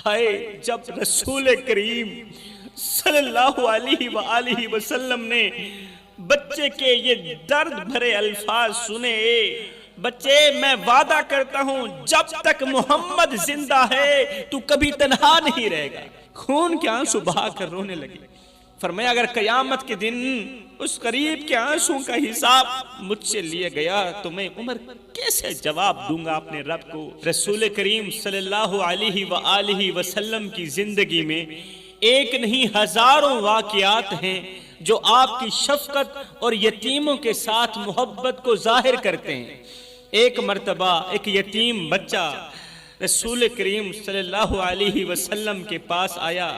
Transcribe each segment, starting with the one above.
ہائے جب رسول کریم صلی اللہ علیہ وآلہ وسلم نے بچے کے یہ درد بھرے الفاظ سنے، بچے میں وعدہ کرتا ہوں جب تک محمد زندہ ہے تو کبھی تنہا نہیں رہے گا، خون کے آنسو بہا کر رونے لگے۔ فرمایا اگر قیامت کے دن اس قریب کے آنسوں کا حساب مجھ سے لیا گیا تو میں عمر کیسے جواب دوں گا اپنے رب کو۔ رسول کریم صلی اللہ علیہ وآلہ وسلم کی زندگی میں ایک نہیں ہزاروں واقعات ہیں جو آپ کی شفقت اور یتیموں کے ساتھ محبت کو ظاہر کرتے ہیں۔ ایک مرتبہ ایک یتیم بچہ رسول کریم صلی اللہ علیہ وسلم کے پاس آیا،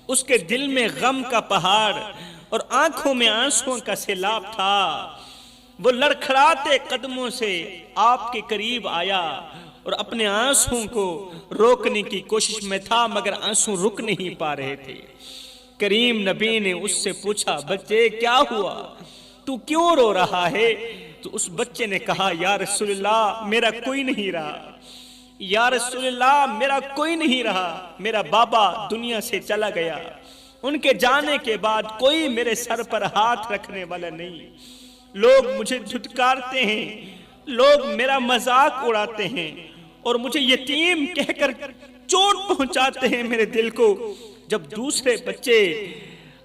اس کے دل میں غم کا پہاڑ اور آنکھوں میں آنسوں کا سیلاب تھا۔ وہ لڑکھڑاتے قدموں سے آپ کے قریب آیا اور اپنے آنسوں کو روکنے کی کوشش میں تھا، مگر آنسوں رک نہیں پا رہے تھے۔ کریم نبی نے اس سے پوچھا بچے کیا ہوا، تو کیوں رو رہا ہے؟ تو اس بچے نے کہا یا رسول اللہ میرا کوئی نہیں رہا، یا رسول اللہ میرا کوئی نہیں رہا، میرا بابا دنیا سے چلا گیا، ان کے جانے کے بعد کوئی میرے سر پر ہاتھ رکھنے والا نہیں، لوگ مجھے جھٹکارتے ہیں، لوگ میرا مذاق اڑاتے ہیں اور مجھے یتیم کہہ کر چوٹ پہنچاتے ہیں میرے دل کو۔ جب دوسرے بچے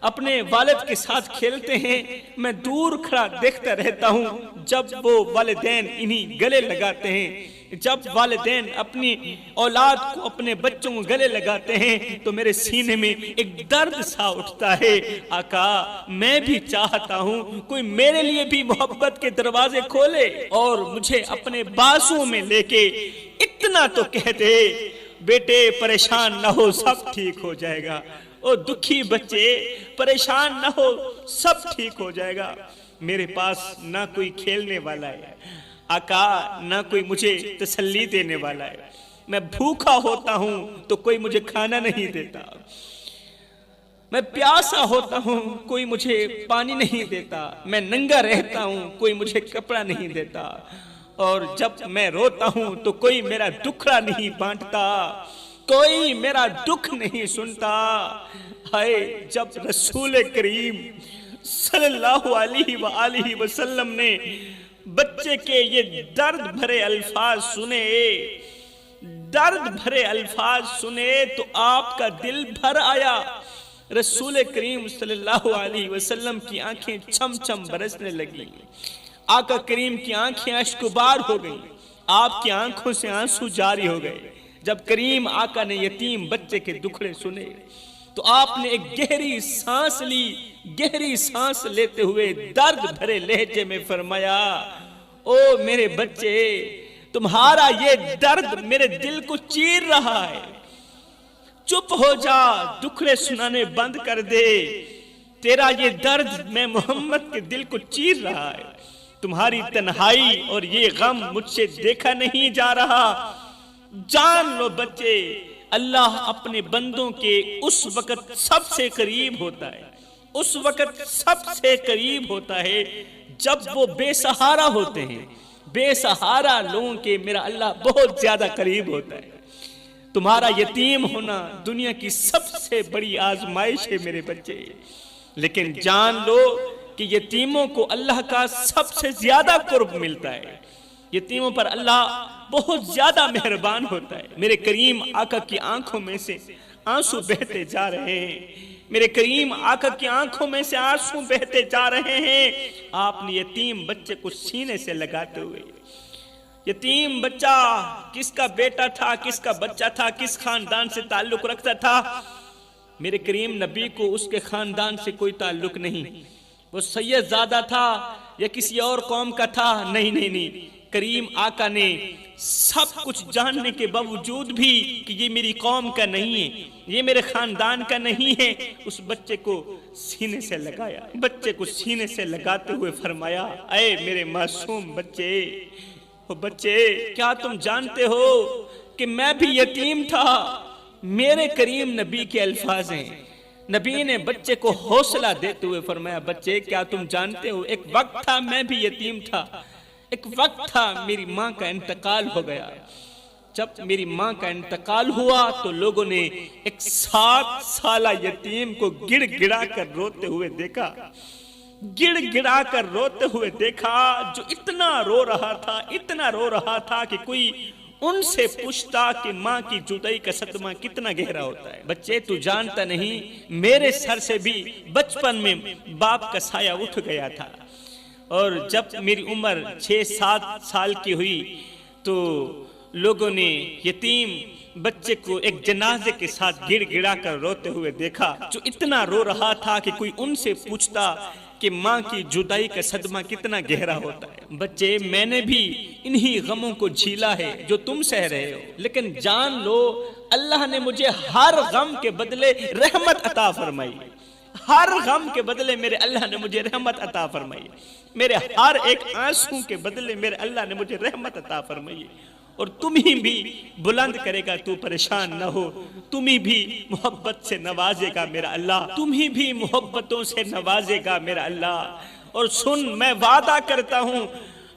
اپنے والد کے ساتھ کھیلتے ہیں میں دور کھڑا دیکھتا رہتا ہوں، جب وہ والدین انہی گلے لگاتے ہیں، جب والدین اپنی اولاد کو اپنے بچوں کو گلے لگاتے ہیں تو میرے سینے میں ایک درد سا اٹھتا ہے۔ آقا میں بھی چاہتا ہوں کوئی میرے لیے بھی محبت کے دروازے کھولے اور مجھے اپنے بازوں میں لے کے اتنا تو کہہ دے بیٹے پریشان نہ ہو سب ٹھیک ہو جائے گا، او دکھی بچے پریشان نہ ہو سب ٹھیک ہو جائے گا۔ میرے پاس نہ کوئی کھیلنے والا ہے آقا، نہ کوئی مجھے تسلی دینے والا ہے، میں بھوکا ہوتا ہوں تو کوئی مجھے کھانا نہیں دیتا، میں پیاسا ہوتا ہوں کوئی مجھے پانی نہیں دیتا، میں ننگا رہتا ہوں کوئی مجھے کپڑا نہیں دیتا، اور جب میں روتا ہوں تو کوئی میرا دکھڑا نہیں بانٹتا، کوئی میرا دکھ نہیں سنتا۔ ہائے جب رسول کریم صلی اللہ علیہ وآلہ وسلم نے بچے کے یہ درد بھرے الفاظ سنے، درد بھرے الفاظ سنے تو آپ کا دل بھر آیا۔ رسول کریم صلی اللہ علیہ وسلم کی آنکھیں چھم چھم برسنے لگی، آقا کریم کی آنکھیں اشکبار ہو گئیں، آپ کی آنکھوں سے آنسو جاری ہو گئے۔ جب کریم آقا نے یتیم بچے کے دکھڑے سنے تو آپ نے ایک گہری سانس لی، گہری سانس لیتے ہوئے درد بھرے لہجے میں فرمایا او میرے بچے تمہارا یہ درد میرے دل کو چیر رہا ہے، چپ ہو جا، دکھڑے سنانے بند کر دے، تیرا یہ درد میں محمد کے دل کو چیر رہا ہے، تمہاری تنہائی اور یہ غم مجھ سے دیکھا نہیں جا رہا۔ جان لو بچے اللہ اپنے بندوں کے اس وقت سب سے قریب ہوتا ہے، اس وقت سب سے قریب ہوتا ہے جب وہ بے سہارا ہوتے ہیں، بے سہارا لوگوں کے میرا اللہ بہت زیادہ قریب ہوتا ہے۔ تمہارا یتیم ہونا دنیا کی سب سے بڑی آزمائش ہے میرے بچے، لیکن جان لو کہ یتیموں کو اللہ کا سب سے زیادہ قرب ملتا ہے، یتیموں پر اللہ بہت زیادہ مہربان ہوتا ہے۔ میرے کریم آقا کی آنکھوں میں سے آنسو بہتے جا رہے ہیں، میرے کریم آقا کی آنکھوں میں سے آنسو بہتے جا رہے ہیں۔ آپ نے یتیم بچے کو سینے سے لگاتے ہوئے، یتیم بچہ کس کا بیٹا تھا، کس کا بچہ تھا، کس خاندان سے تعلق رکھتا تھا؟ میرے کریم نبی کو اس کے خاندان سے کوئی تعلق نہیں، وہ سید زادہ تھا یا کسی اور قوم کا تھا، نہیں نہیں نہیں، کریم آقا نے سب کچھ جاننے کے باوجود بھی کہ یہ میری قوم کا نہیں ہے، یہ میرے خاندان کا نہیں ہے، اس بچے کو سینے سے لگایا، بچے کو سینے سے لگاتے ہوئے فرمایا اے میرے معصوم بچے، بچے کیا تم جانتے ہو کہ میں بھی یتیم تھا؟ میرے کریم نبی کے الفاظ ہیں، نبی نے بچے کو حوصلہ دیتے ہوئے فرمایا بچے کیا تم جانتے ہو ایک وقت تھا میں بھی یتیم تھا، ایک وقت تھا میری ماں کا انتقال ہو گیا، جب میری ماں کا انتقال ہوا تو لوگوں نے ایک 7 سالہ یتیم کو گڑ گڑا کر روتے ہوئے دیکھا، گڑ گڑا کر روتے ہوئے دیکھا، جو اتنا رو رہا تھا کہ کوئی ان سے پوچھتا کہ ماں کی جدائی کا صدمہ کتنا گہرا ہوتا ہے۔ بچے تو جانتا نہیں، میرے سر سے بھی بچپن میں باپ کا سایہ اٹھ گیا تھا، اور جب میری عمر 6-7 سال کی ہوئی تو لوگوں نے یتیم بچے کو ایک جنازے کے ساتھ گڑ گڑا کر روتے ہوئے دیکھا، جو اتنا رو رہا تھا کہ کوئی ان سے پوچھتا کہ ماں کی جدائی کا صدمہ کتنا گہرا ہوتا ہے۔ بچے، میں نے بھی انہی غموں کو جھیلا ہے جو تم سہ رہے ہو، لیکن جان لو اللہ نے مجھے ہر غم کے بدلے رحمت عطا فرمائی، ہر غم کے بدلے میرے اللہ نے مجھے رحمت عطا فرمائی، میرے ہر ایک آنسو کے بدلے میرے اللہ نے مجھے رحمت عطا فرمائی، اور تم ہی بھی بلند کرے گا، تو پریشان نہ ہو، تم ہی بھی محبت سے نوازے گا میرا اللہ، تم ہی بھی محبتوں سے نوازے گا میرا اللہ۔ اور سن، میں وعدہ کرتا ہوں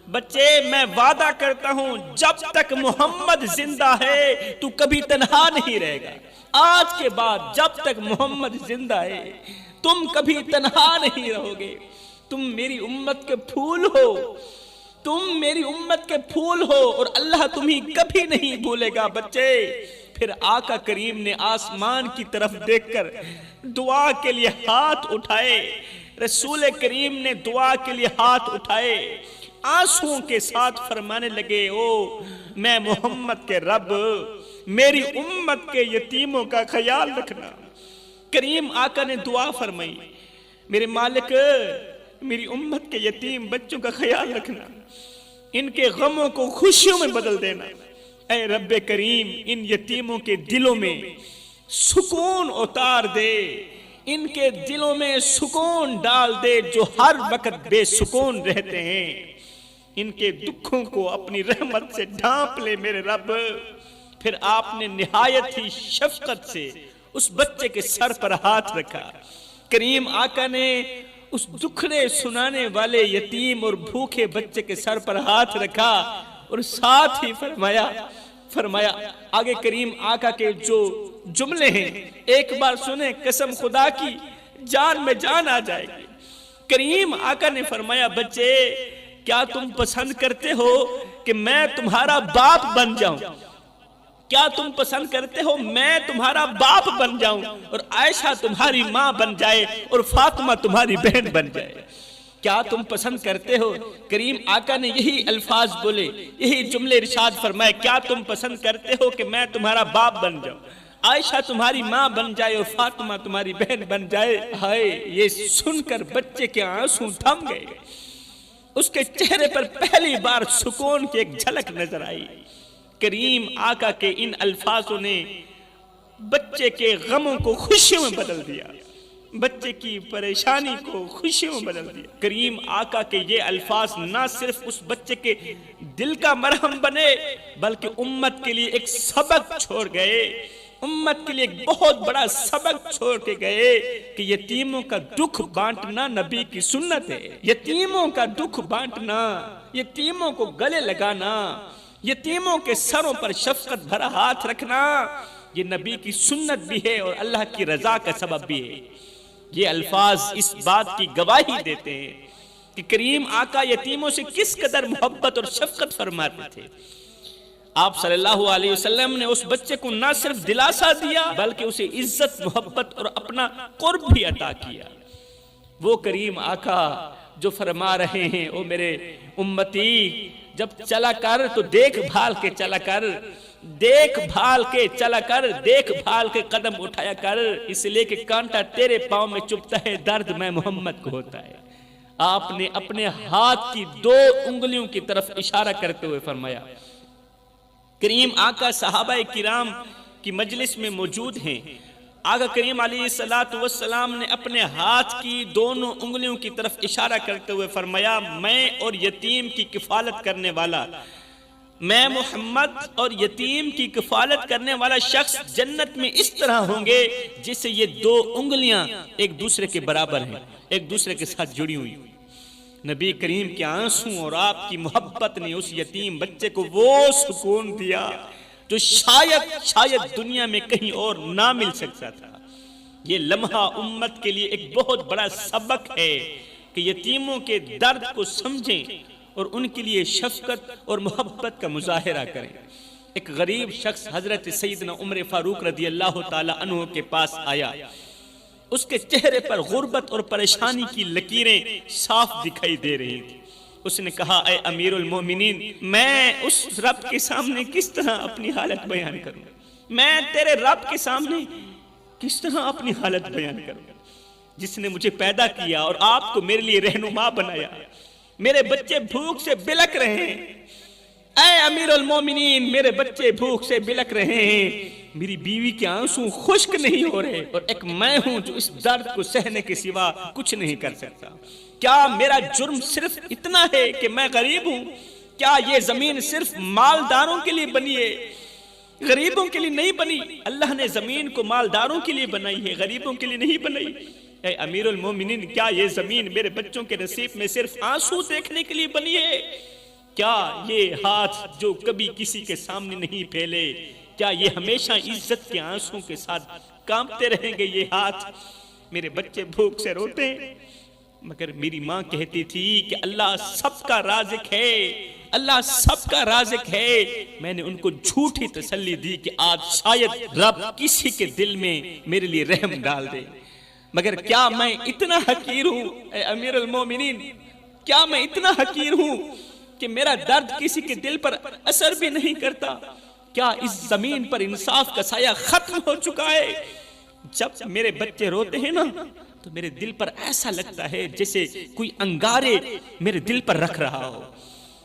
بچے، میں وعدہ کرتا ہوں جب تک محمد زندہ ہے تو کبھی تنہا نہیں رہے گا، آج کے بعد جب تک محمد زندہ ہے تم کبھی تنہا نہیں رہو گے، تم میری امت کے پھول ہو، تم میری امت کے پھول ہو، اور اللہ تمہیں کبھی نہیں بھولے گا بچے۔ پھر آقا کریم نے آسمان کی طرف دیکھ کر دعا کے لیے ہاتھ اٹھائے، رسول کریم نے دعا کے لیے ہاتھ اٹھائے، آنسوؤں کے ساتھ فرمانے لگے، او میں محمد کے رب، میری امت کے یتیموں کا خیال رکھنا۔ کریم آقا نے دعا فرمائی، میرے مالک میری امت کے یتیم بچوں کا خیال رکھنا، ان کے غموں کو خوشیوں میں بدل دینا۔ اے رب کریم، ان یتیموں کے دلوں میں سکون اتار دے، ان کے دلوں میں سکون ڈال دے جو ہر وقت بے سکون رہتے ہیں، ان کے دکھوں کو اپنی رحمت سے ڈھانپ لے میرے رب۔ پھر آپ نے نہایت ہی شفقت سے اس بچے کے سر پر ہاتھ رکھا، کریم آقا نے اس دکھڑے سنانے والے یتیم اور بھوکے بچے کے سر پر ہاتھ رکھا، اور ساتھ ہی فرمایا آگے کریم آقا کے جو جملے ہیں ایک بار سنیں، قسم خدا کی جان میں جان آ جائے گی۔ کریم آقا نے فرمایا، بچے کیا تم پسند کرتے ہو کہ میں تمہارا باپ بن جاؤں؟ کیا تم پسند کرتے ہو میں تمہارا باپ بن جاؤں، اور عائشہ تمہاری ماں بن جائے، اور فاطمہ تمہاری بہن بن جائے؟ کیا تم پسند کرتے ہو؟ کریم آقا نے یہی الفاظ بولے، یہی جملے ارشاد فرمائے، کیا تم پسند کرتے ہو کہ میں تمہارا باپ بن جاؤں، عائشہ تمہاری ماں بن جائے، اور فاطمہ تمہاری بہن بن جائے؟ ہائے، یہ سن کر بچے کے آنسو تھم گئے، اس کے چہرے پر پہلی بار سکون کی ایک جھلک نظر آئی۔ کریم آقا کے ان الفاظوں نے بچے کے غموں کو خوشیوں میں بدل دیا، بچے کی پریشانی کو خوشیوں میں بدل دیا۔ کریم آقا کے یہ الفاظ نہ صرف اس بچے کے دل کا مرہم بنے، بلکہ امت کے لیے ایک سبق چھوڑ گئے، امت کے لیے ایک بہت بڑا سبق چھوڑ کے گئے کہ یتیموں کا دکھ بانٹنا نبی کی سنت ہے، یتیموں کا دکھ بانٹنا، یتیموں کو گلے لگانا، یتیموں کے سروں پر شفقت بھرا ہاتھ رکھنا، یہ نبی کی سنت بھی ہے اور اللہ کی رضا کا سبب بھی ہے۔ یہ الفاظ اس بات کی گواہی دیتے ہیں کہ کریم آقا یتیموں سے کس قدر محبت اور شفقت فرماتے تھے۔ آپ صلی اللہ علیہ وسلم نے اس بچے کو نہ صرف دلاسا دیا بلکہ اسے عزت، محبت اور اپنا قرب بھی عطا کیا۔ وہ کریم آقا جو فرما رہے ہیں، او میرے امتی، جب چلا کر تو دیکھ بھال کے چلا کر، دیکھ بھال کے چلا کر، دیکھ بھال کے قدم اٹھایا کر، اس لیے کہ کانٹا تیرے پاؤں میں چبھتا ہے، درد میں محمد کو ہوتا ہے۔ آپ نے اپنے ہاتھ کی 2 انگلیوں کی طرف اشارہ کرتے ہوئے فرمایا۔ کریم آقا صحابہ کرام کی مجلس میں موجود ہیں، آقا کریم علیہ السلام نے اپنے ہاتھ کی 2 انگلیوں کی طرف اشارہ کرتے ہوئے فرمایا، میں اور یتیم کی کفالت کرنے والا، میں محمد اور یتیم کی کفالت کرنے والا شخص جنت میں اس طرح ہوں گے جس سے یہ 2 انگلیاں ایک دوسرے کے برابر ہیں، ایک دوسرے کے ساتھ جڑی ہوئی۔ نبی کریم کے آنسوں اور آپ کی محبت نے اس یتیم بچے کو وہ سکون دیا، جو شاید دنیا میں کہیں اور نہ مل سکتا تھا۔ یہ لمحہ امت کے لیے ایک بہت بڑا سبق ہے کہ یتیموں کے درد کو سمجھیں اور ان کے لیے شفقت اور محبت کا مظاہرہ کریں۔ ایک غریب شخص حضرت سیدنا عمر فاروق رضی اللہ تعالی عنہ کے پاس آیا۔ اس کے چہرے پر غربت اور پریشانی کی لکیریں صاف دکھائی دے رہی تھی۔ اس نے کہا، اے امیر المومنین، میں اس رب کے سامنے کس طرح اپنی حالت بیان کروں؟ میں تیرے رب کے سامنے کس طرح اپنی حالت بیان کروں جس نے مجھے پیدا کیا اور آپ کو میرے لیے رہنما بنایا؟ میرے بچے بھوک سے بلک رہے ہیں، اے امیر المومنین، میرے بچے بھوک سے بلک رہے ہیں، میری بیوی کے آنسو خشک نہیں ہو رہے، اور ایک میں ہوں جو اس درد کو سہنے کے سوا کچھ نہیں کر سکتا۔ کیا میرا جرم صرف اتنا ہے کہ میں غریب ہوں؟ کیا یہ زمین صرف مالداروں کے لیے بنی ہے، غریبوں کے لیے نہیں بنی؟ اللہ نے زمین کو مالداروں کے لیے بنائی ہے، غریبوں کے لیے نہیں بنائی۔ اے امیر المومنین، کیا یہ زمین میرے بچوں کے نصیب میں صرف آنسو دیکھنے کے لیے بنی ہے؟ کیا یہ ہاتھ جو کبھی کسی کے سامنے نہیں پھیلے، کیا یہ ہمیشہ عزت کے آنسوں کے ساتھ کانپتے رہیں گے؟ یہ ہاتھ، میرے بچے بھوک سے روتے ہیں، مگر میری ماں کہتی تھی کہ اللہ سب کا رازق ہے، اللہ سب کا رازق ہے۔ میں نے ان کو جھوٹی تسلی دی کہ آج شاید رب کسی کے دل میں میرے لیے رحم ڈال دے، مگر کیا میں اتنا حقیر ہوں؟ اے امیر المومنین، کیا میں اتنا حقیر ہوں کہ میرا درد کسی کے دل پر اثر بھی نہیں کرتا؟ کیا اس زمین پر انصاف کا سایہ ختم ہو چکا ہے؟ جب میرے بچے روتے ہیں نا تو میرے دل پر ایسا لگتا ہے جیسے کوئی انگارے میرے دل پر رکھ رہا ہو۔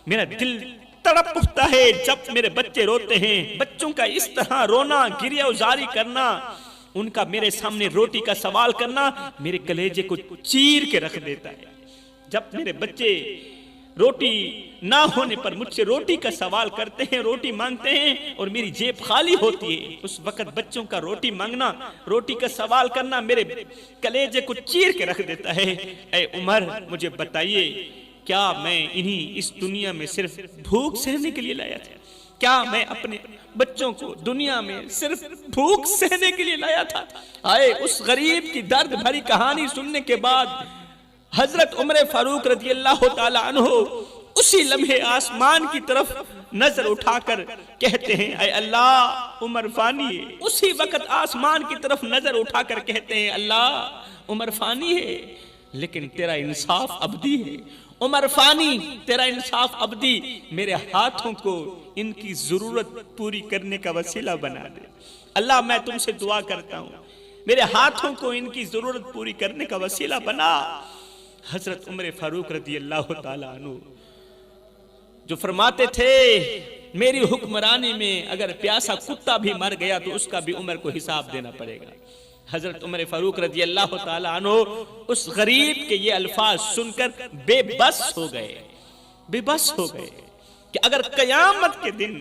میرا دل تڑپ اٹھتا ہے جب میرے بچے روتے ہیں۔ بچوں کا اس طرح رونا، گریہ ازاری کرنا، ان کا میرے سامنے روٹی کا سوال کرنا میرے کلیجے کو چیر کے رکھ دیتا ہے۔ جب میرے بچے روٹی نہ ہونے پر مجھ سے روٹی کا سوال کرتے ہیں، روٹی مانگتے ہیں، اور میری جیب خالی ہوتی ہے، اس وقت بچوں کا روٹی مانگنا، روٹی کا سوال کرنا میرے کلیجے کو چیر کے رکھ دیتا ہے۔ اے عمر، مجھے بتائیے، کیا میں اس دنیا میں صرف بھوک سہنے کے لیے لایا تھا؟ کیا میں اپنے بچوں کو دنیا میں صرف بھوک سہنے کے لیے لایا تھا؟ آئے اس غریب کی درد بھری کہانی سننے کے بعد حضرت عمر فاروق رضی اللہ تعالی عنہ اسی لمحے آسمان کی طرف نظر اٹھا کر کہتے ہیں، اے اللہ، عمر فانی ہے۔ اسی وقت آسمان کی طرف نظر اٹھا کر کہتے ہیں، اللہ، عمر فانی ہے لیکن تیرا انصاف ابدی ہے۔ عمر فانی، تیرا انصاف ابدی، میرے ہاتھوں کو ان کی ضرورت پوری کرنے کا وسیلہ بنا دے۔ اللہ، میں تم سے دعا کرتا ہوں، میرے ہاتھوں کو ان کی ضرورت پوری کرنے کا وسیلہ بنا۔ حضرت عمر فاروق رضی اللہ تعالی عنہ جو فرماتے تھے، میری حکمرانی میں اگر پیاسا کتا بھی مر گیا تو اس کا بھی عمر کو حساب دینا پڑے گا۔ حضرت عمر فاروق رضی اللہ تعالی عنہ اس غریب کے یہ الفاظ سن کر بے بس ہو گئے کہ اگر قیامت کے دن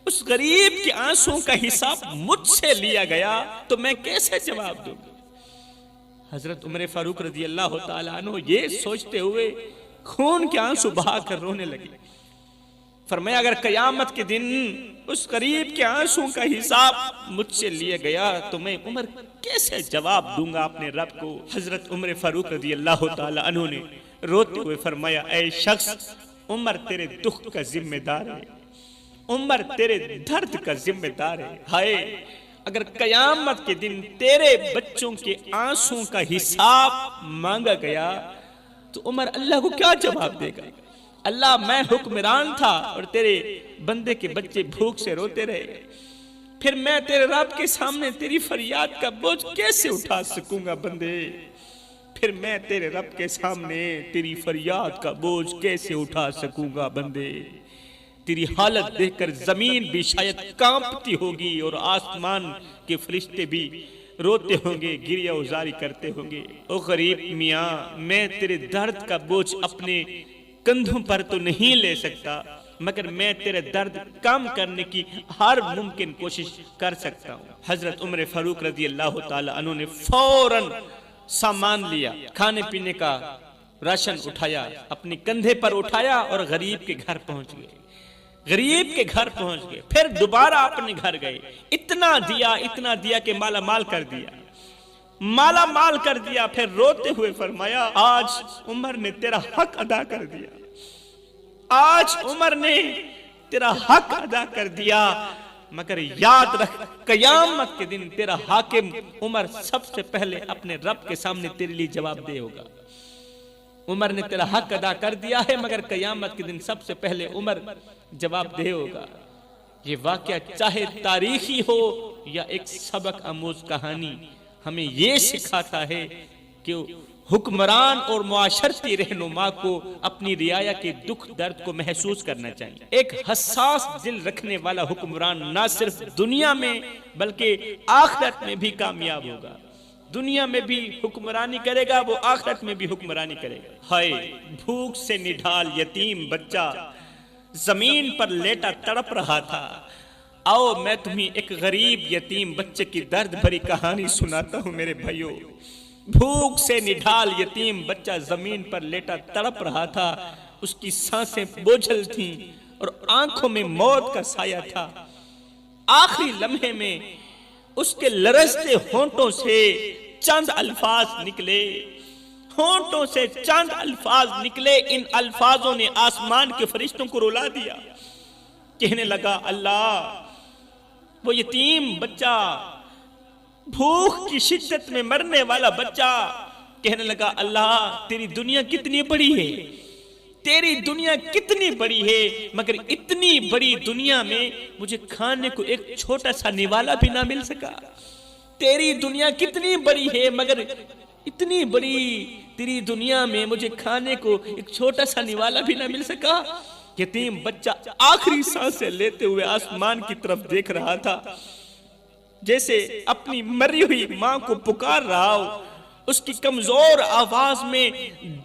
اس غریب کے آنسوں کا حساب مجھ سے لیا گیا تو میں کیسے جواب دوں گا؟ حضرت عمر فاروق رضی اللہ تعالی عنہ یہ سوچتے ہوئے خون کے آنسو بہا کر رونے لگے۔ فرمایا، اگر قیامت کے دن اس غریب کے آنسوں کا حساب مجھ سے لیا گیا تو میں عمر کیسے جواب دوں گا اپنے رب کو؟ حضرت عمر فاروق رضی اللہ تعالی عنہ نے روتے ہوئے فرمایا، اے شخص، عمر تیرے دکھ کا ذمہ دار ہے، عمر تیرے درد کا ذمہ دار ہے۔ ہائے، اگر قیامت کے دن تیرے بچوں کے آنسوں کا حساب مانگا گیا تو عمر اللہ کو کیا جواب دے گا؟ اللہ، میں حکمران تھا اور تیرے بندے کے بچے بھوک سے روتے رہے، پھر میں تیرے رب کے سامنے تیری فریاد کا بوجھ کیسے اٹھا سکوں گا بندے؟ پھر میں تیرے رب کے سامنے تیری فریاد کا بوجھ کیسے اٹھا سکوں گا بندے؟ تیری حالت دیکھ کر زمین بھی شاید کانپتی ہوگی اور آسمان کے فرشتے بھی روتے ہوں گے، گریہ ازاری کرتے ہوں گے۔ او غریب میاں، میں تیرے درد کا بوجھ اپنے کندھوں پر تو نہیں لے سکتا، مگر میں تیرے درد کم کرنے کی ہر ممکن کوشش کر سکتا ہوں۔ حضرت عمر فاروق رضی اللہ تعالی عنہ نے فوراً سامان لیا، کھانے پینے کا راشن اٹھایا، اپنے کندھے پر اٹھایا اور غریب کے گھر پہنچ گئے۔ غریب کے گھر پہنچ گئے، پھر دوبارہ اپنے گھر گئے، اتنا دیا کہ مالا مال کر دیا، مالا مال کر دیا۔ پھر روتے ہوئے فرمایا آج عمر نے تیرا حق ادا کر دیا، آج عمر نے تیرا حق ادا کر دیا، مگر یاد رکھ قیامت کے دن تیرا حاکم عمر سب سے پہلے اپنے رب کے سامنے تیرے لیے جواب دے ہوگا۔ عمر نے تیرا حق ادا کر دیا ہے، مگر قیامت کے دن سب سے پہلے عمر جواب دے ہوگا۔ یہ واقعہ چاہے تاریخی ہو یا ایک سبق آموز کہانی، ہمیں یہ سکھاتا ہے کہ حکمران اور معاشرتی رہنما کو اپنی رعایا کے دکھ درد کو محسوس کرنا چاہیے۔ ایک حساس دل رکھنے والا حکمران نہ صرف دنیا میں بلکہ آخرت میں بھی کامیاب ہوگا۔ دنیا میں بھی حکمرانی کرے گا، وہ آخرت میں بھی حکمرانی کرے گا۔ ہائے بھوک سے نڈھال یتیم بچہ زمین پر لیٹا تڑپ رہا تھا۔ آؤ میں تمہیں ایک غریب یتیم بچے کی درد بھری کہانی سناتا ہوں میرے بھائیوں۔ بھوک سے نڈھال یتیم بچہ زمین پر لیٹا تڑپ رہا تھا، اس کی سانسیں بوجھل تھیں اور آنکھوں میں موت کا سایہ تھا۔ آخری لمحے میں اس کے لرزتے ہونٹوں سے چند الفاظ نکلے، ہونٹوں سے چند الفاظ نکلے۔ ان الفاظوں نے آسمان کے فرشتوں کو رلا دیا۔ کہنے لگا اللہ، وہ یتیم بچہ، بھوک کی شدت میں مرنے والا بچہ کہنے لگا اللہ تیری دنیا کتنی بڑی ہے، تیری دنیا کتنی بڑی ہے، مگر اتنی بڑی دنیا میں مجھے کھانے کو ایک چھوٹا سا نوالا بھی نہ مل سکا۔ تیری دنیا کتنی بڑی ہے، مگر اتنی بڑی تیری دنیا میں مجھے کھانے کو ایک چھوٹا سا نوالا بھی نہ مل سکا۔ یتیم بچہ آخری سانسیں لیتے ہوئے آسمان کی طرف دیکھ رہا تھا، جیسے اپنی مری ہوئی ماں کو پکار رہا ہو۔ اس کی کمزور آواز میں